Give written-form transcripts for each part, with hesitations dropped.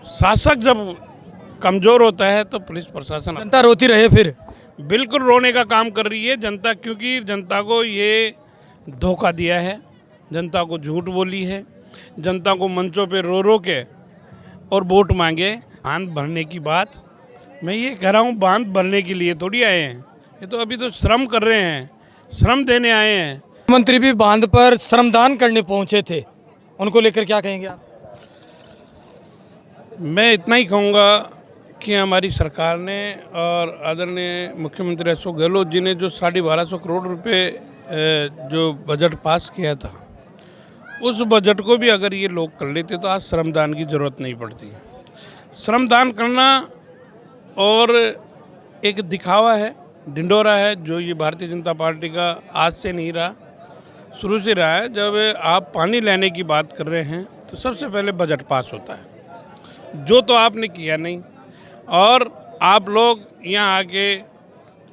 शासक जब कमज़ोर होता है तो पुलिस प्रशासन जनता रोती रहे फिर। बिल्कुल रोने का काम कर रही है जनता, क्योंकि जनता को ये धोखा दिया है, जनता को झूठ बोली है, जनता को मंचों पे रो रो के और वोट मांगे। बांध भरने की बात, मैं ये कह रहा हूँ, बांध भरने के लिए थोड़ी आए हैं, ये तो अभी तो श्रम कर रहे हैं, श्रम देने आए हैं। मंत्री भी बांध पर श्रमदान करने पहुंचे थे, उनको लेकर क्या कहेंगे आप? मैं इतना ही कहूँगा कि हमारी सरकार ने और आदरणीय मुख्यमंत्री अशोक गहलोत जी ने जो 1250 करोड़ रुपए जो बजट पास किया था, उस बजट को भी अगर ये लोग कर लेते तो आज श्रमदान की ज़रूरत नहीं पड़ती। श्रमदान करना और एक दिखावा है, ढिंढोरा है, जो ये भारतीय जनता पार्टी का आज से नहीं रहा, शुरू से रहा है। जब आप पानी लेने की बात कर रहे हैं तो सबसे पहले बजट पास होता है, जो तो आपने किया नहीं। और आप लोग यहाँ आके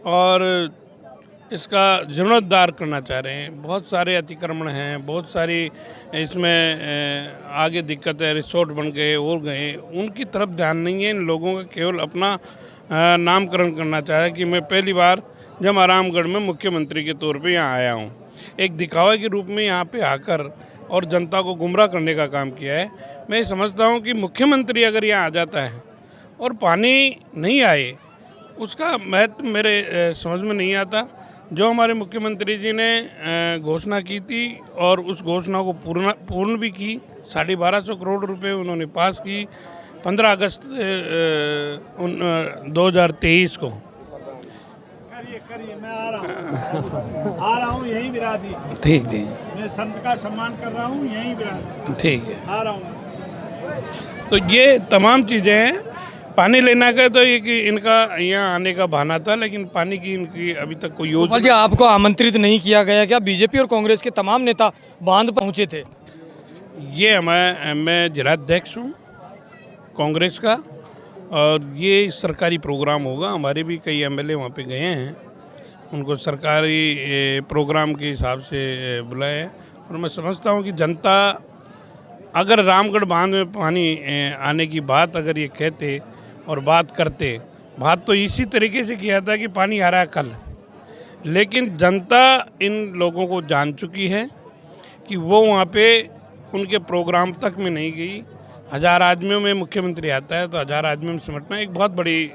और इसका जीर्णोद्धार करना चाह रहे हैं। बहुत सारे अतिक्रमण हैं, बहुत सारी इसमें आगे दिक्कत है, रिसोर्ट बन गए और गए, उनकी तरफ ध्यान नहीं है। इन लोगों का केवल अपना नामकरण करना चाह रहे हैं कि मैं पहली बार जब आरामगढ़ में मुख्यमंत्री के तौर पे यहाँ आया हूँ, एक दिखावा के रूप में यहाँ पे आकर और जनता को गुमराह करने का काम किया है। मैं समझता हूँ कि मुख्यमंत्री अगर यहाँ आ जाता है और पानी नहीं आए, उसका महत्व मेरे समझ में नहीं आता। जो हमारे मुख्यमंत्री जी ने घोषणा की थी और उस घोषणा को पूर्ण भी की, 1250 करोड़ रुपए उन्होंने पास की 15 अगस्त 2023 को। करिए मैं आ रहा हूँ यहीं विराजी। ठीक जी, मैं संत का सम्मान कर रहा हूँ, यहीं विराजी, ठीक है। आ रहा हूँ। तो ये तमाम चीज़ें हैं। पानी लेना का तो ये कि इनका यहाँ आने का बहाना था, लेकिन पानी की इनकी अभी तक कोई गोपाल जी, योजना। आपको आमंत्रित नहीं किया गया क्या? बीजेपी और कांग्रेस के तमाम नेता बांध पहुंचे थे। ये मैं जिलाध्यक्ष हूँ कांग्रेस का, और ये सरकारी प्रोग्राम होगा। हमारे भी कई एमएलए वहाँ पे गए हैं, उनको सरकारी प्रोग्राम के हिसाब से बुलाया है। और मैं समझता हूँ कि जनता अगर रामगढ़ बांध में पानी आने की बात अगर ये कहते और बात करते, बात तो इसी तरीके से किया था कि पानी आ रहा है कल, लेकिन जनता इन लोगों को जान चुकी है कि वो वहाँ पे उनके प्रोग्राम तक में नहीं गई। 1000 आदमियों में मुख्यमंत्री आता है तो 1000 आदमियों में सिमटना एक बहुत बड़ी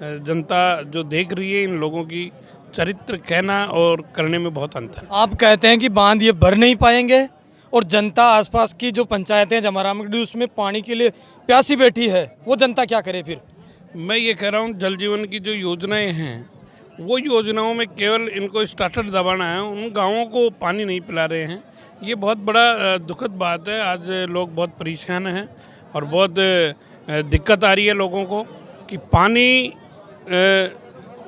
जनता जो देख रही है। इन लोगों की चरित्र कहना और करने में बहुत अंतर है। आप कहते हैं कि बांध ये भर नहीं पाएंगे और जनता आसपास की जो पंचायतें हैं जमारामगढ़ उसमें पानी के लिए प्यासी बैठी है, वो जनता क्या करे फिर? मैं ये कह रहा हूँ, जल जीवन की जो योजनाएं हैं, वो योजनाओं में केवल इनको स्टार्टर दबाना है, उन गांवों को पानी नहीं पिला रहे हैं। ये बहुत बड़ा दुखद बात है। आज लोग बहुत परेशान हैं और बहुत दिक्कत आ रही है लोगों को कि पानी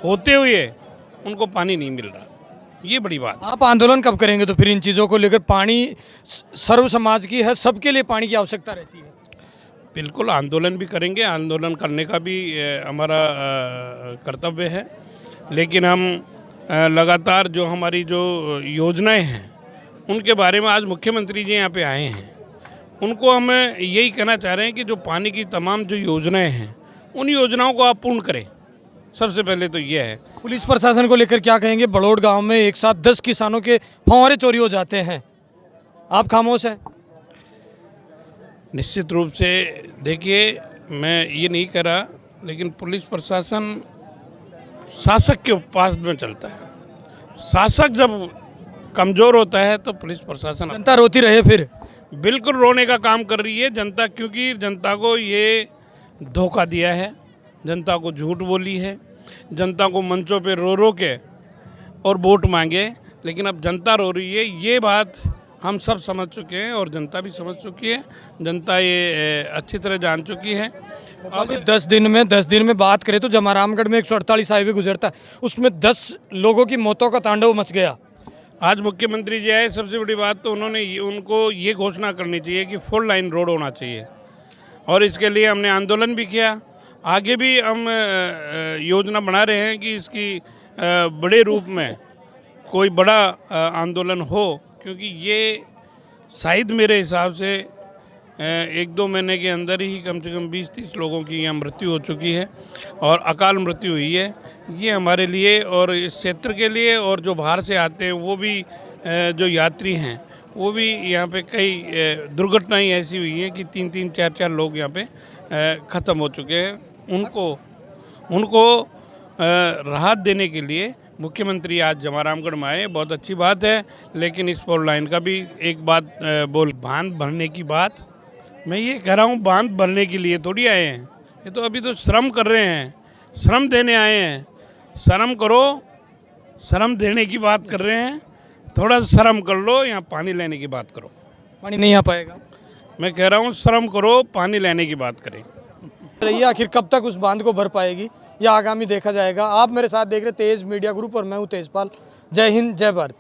होते हुए उनको पानी नहीं मिल रहा। ये बड़ी बात। आप आंदोलन कब करेंगे तो फिर इन चीज़ों को लेकर? पानी सर्व समाज की है, सबके लिए पानी की आवश्यकता रहती है। बिल्कुल आंदोलन भी करेंगे, आंदोलन करने का भी हमारा कर्तव्य है, लेकिन हम लगातार जो हमारी जो योजनाएं हैं उनके बारे में आज मुख्यमंत्री जी यहाँ पे आए हैं, उनको हम यही कहना चाह रहे हैं कि जो पानी की तमाम जो योजनाएं हैं उन योजनाओं को आप पूर्ण करें। सबसे पहले तो ये है। पुलिस प्रशासन को लेकर क्या कहेंगे? बड़ौड़ गांव में एक साथ 10 किसानों के फंवारे चोरी हो जाते हैं, आप खामोश हैं। निश्चित रूप से देखिए, मैं ये नहीं कह रहा, लेकिन पुलिस प्रशासन शासक के पास में चलता है। शासक जब कमज़ोर होता है तो पुलिस प्रशासन जनता रोती रहे फिर। बिल्कुल रोने का काम कर रही है जनता, क्योंकि जनता को ये धोखा दिया है, जनता को झूठ बोली है, जनता को मंचों पे रो रो के और वोट मांगे। लेकिन अब जनता रो रही है, ये बात हम सब समझ चुके हैं और जनता भी समझ चुकी है। जनता ये अच्छी तरह जान चुकी है। अब 10 दिन में बात करें तो जमारामगढ़ में 148 हाईवे गुजरता है, उसमें 10 लोगों की मौतों का तांडव मच गया। आज मुख्यमंत्री जी आए, सबसे बड़ी बात तो उनको ये घोषणा करनी चाहिए कि 4 लाइन रोड होना चाहिए, और इसके लिए हमने आंदोलन भी किया। आगे भी हम योजना बना रहे हैं कि इसकी बड़े रूप में कोई बड़ा आंदोलन हो, क्योंकि ये शायद मेरे हिसाब से एक दो महीने के अंदर ही कम से कम 20-30 लोगों की यहाँ मृत्यु हो चुकी है और अकाल मृत्यु हुई है। ये हमारे लिए और इस क्षेत्र के लिए और जो बाहर से आते हैं वो भी जो यात्री हैं वो भी यहाँ पे कई दुर्घटनाएं ऐसी हुई हैं कि 3-3, 4-4 लोग यहाँ पे ख़त्म हो चुके हैं। उनको राहत देने के लिए मुख्यमंत्री आज जमारामगढ़ में आए, बहुत अच्छी बात है। लेकिन इस फोर लाइन का भी एक बात बांध भरने की बात मैं ये कह रहा हूँ, बांध भरने के लिए थोड़ी आए हैं, ये तो अभी तो श्रम कर रहे हैं, श्रम देने आए हैं। शर्म करो, शर्म देने की बात कर रहे हैं, थोड़ा शर्म कर लो, यहाँ पानी लेने की बात करो। पानी नहीं आ पाएगा। मैं कह रहा हूँ शर्म करो, पानी लेने की बात करें। रही आखिर कब तक उस बांध को भर पाएगी या आगामी देखा जाएगा। आप मेरे साथ देख रहे तेज मीडिया ग्रुप और मैं हूँ तेजपाल। जय हिंद, जय भारत।